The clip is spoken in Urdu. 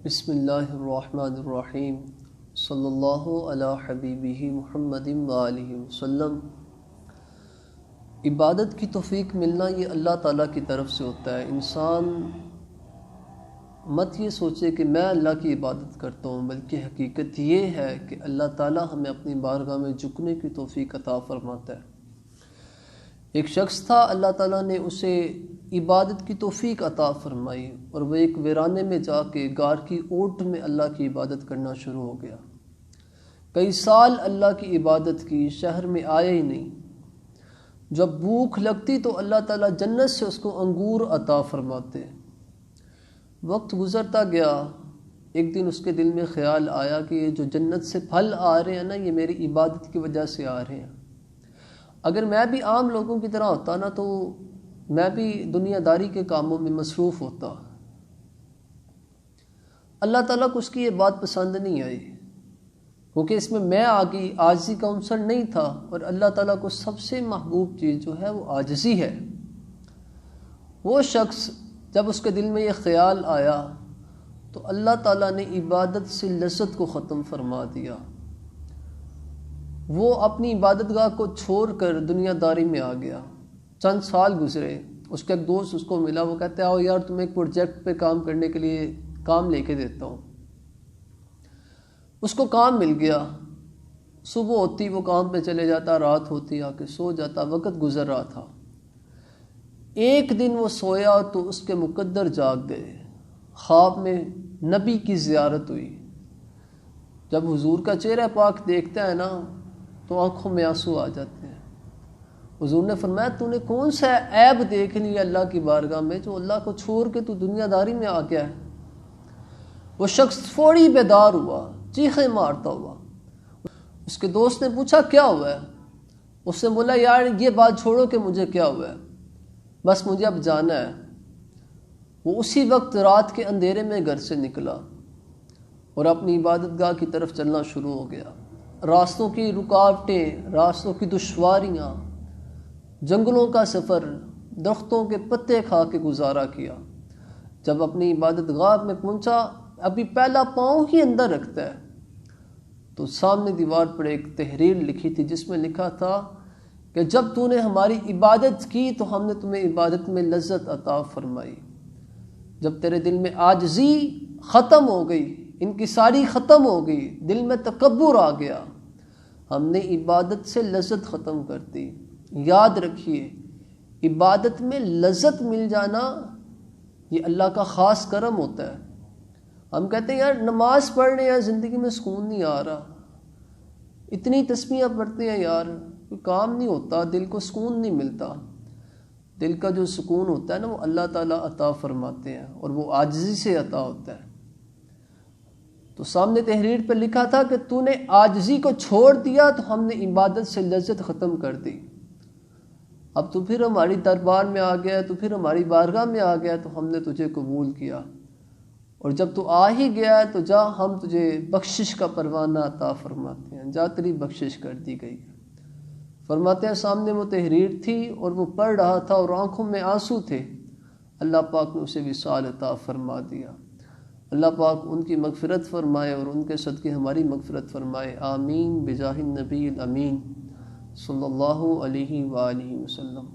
بسم اللہ الرحمن الرحیم صلی اللہ علی حبیبہ محمد وآلہ وسلم۔ عبادت کی توفیق ملنا یہ اللہ تعالیٰ کی طرف سے ہوتا ہے۔ انسان مت یہ سوچے کہ میں اللہ کی عبادت کرتا ہوں، بلکہ حقیقت یہ ہے کہ اللہ تعالیٰ ہمیں اپنی بارگاہ میں جھکنے کی توفیق عطا فرماتا ہے۔ ایک شخص تھا، اللہ تعالیٰ نے اسے عبادت کی توفیق عطا فرمائی اور وہ ایک ویرانے میں جا کے غار کی اوٹ میں اللہ کی عبادت کرنا شروع ہو گیا۔ کئی سال اللہ کی عبادت کی، شہر میں آیا ہی نہیں۔ جب بھوک لگتی تو اللہ تعالیٰ جنت سے اس کو انگور عطا فرماتے۔ وقت گزرتا گیا، ایک دن اس کے دل میں خیال آیا کہ یہ جو جنت سے پھل آ رہے ہیں نا، یہ میری عبادت کی وجہ سے آ رہے ہیں۔ اگر میں بھی عام لوگوں کی طرح ہوتا نا تو میں بھی دنیا داری کے کاموں میں مصروف ہوتا۔ اللہ تعالیٰ کو اس کی یہ بات پسند نہیں آئی، کیونکہ اس میں آگی عاجزی کا عنصر نہیں تھا، اور اللہ تعالیٰ کو سب سے محبوب چیز جو ہے وہ عاجزی ہے۔ وہ شخص جب اس کے دل میں یہ خیال آیا تو اللہ تعالیٰ نے عبادت سے لذت کو ختم فرما دیا۔ وہ اپنی عبادت گاہ کو چھوڑ کر دنیا داری میں آ گیا۔ چند سال گزرے، اس کا ایک دوست اس کو ملا، وہ کہتے ہیں آؤ یار تمہیں ایک پروجیکٹ پہ کام کرنے کے لیے کام لے کے دیتا ہوں۔ اس کو کام مل گیا، صبح ہوتی وہ کام پہ چلے جاتا، رات ہوتی آ کے سو جاتا، وقت گزر رہا تھا۔ ایک دن وہ سویا تو اس کے مقدر جاگ گئے، خواب میں نبی کی زیارت ہوئی۔ جب حضور کا چہرہ پاک دیکھتا ہے نا تو آنکھوں میں آنسو آ جاتے ہیں۔ حضور نے فرمایا تو نے کون سا عیب دیکھ لیا اللہ کی بارگاہ میں جو اللہ کو چھوڑ کے تو دنیا داری میں آ گیا ہے؟ وہ شخص فوری بیدار ہوا، چیخیں مارتا ہوا۔ اس کے دوست نے پوچھا کیا ہوا ہے؟ اس نے بولا یار یہ بات چھوڑو کہ مجھے کیا ہوا ہے، بس مجھے اب جانا ہے۔ وہ اسی وقت رات کے اندھیرے میں گھر سے نکلا اور اپنی عبادت گاہ کی طرف چلنا شروع ہو گیا۔ راستوں کی رکاوٹیں، راستوں کی دشواریاں، جنگلوں کا سفر، درختوں کے پتے کھا کے گزارا کیا۔ جب اپنی عبادت گاہ میں پہنچا، ابھی پہلا پاؤں ہی اندر رکھتا ہے تو سامنے دیوار پر ایک تحریر لکھی تھی جس میں لکھا تھا کہ جب تو نے ہماری عبادت کی تو ہم نے تمہیں عبادت میں لذت عطا فرمائی۔ جب تیرے دل میں عاجزی ختم ہو گئی، انکساری ختم ہو گئی، دل میں تکبر آ گیا، ہم نے عبادت سے لذت ختم کر دی۔ یاد رکھیے، عبادت میں لذت مل جانا یہ اللہ کا خاص کرم ہوتا ہے۔ ہم کہتے ہیں یار نماز پڑھ رہے ہیں، زندگی میں سکون نہیں آ رہا، اتنی تسبیحاں پڑھتے ہیں یار، کوئی کام نہیں ہوتا، دل کو سکون نہیں ملتا۔ دل کا جو سکون ہوتا ہے نا وہ اللہ تعالیٰ عطا فرماتے ہیں، اور وہ عاجزی سے عطا ہوتا ہے۔ تو سامنے تحریر پہ لکھا تھا کہ تو نے عاجزی کو چھوڑ دیا تو ہم نے عبادت سے لذت ختم کر دی۔ اب تو پھر ہماری دربار میں آ گیا، تو پھر ہماری بارگاہ میں آ گیا تو ہم نے تجھے قبول کیا، اور جب تو آ ہی گیا ہے تو جا، ہم تجھے بخشش کا پروانہ عطا فرماتے ہیں، جا تیری بخشش کر دی گئی ہے۔ فرماتے ہیں سامنے وہ تحریر تھی اور وہ پڑھ رہا تھا اور آنکھوں میں آنسو تھے، اللہ پاک نے اسے وصال عطا فرما دیا۔ اللہ پاک ان کی مغفرت فرمائے اور ان کے صدقے ہماری مغفرت فرمائے، آمین بجاہ النبی الامین صلی اللہ علیہ وآلہ وسلم۔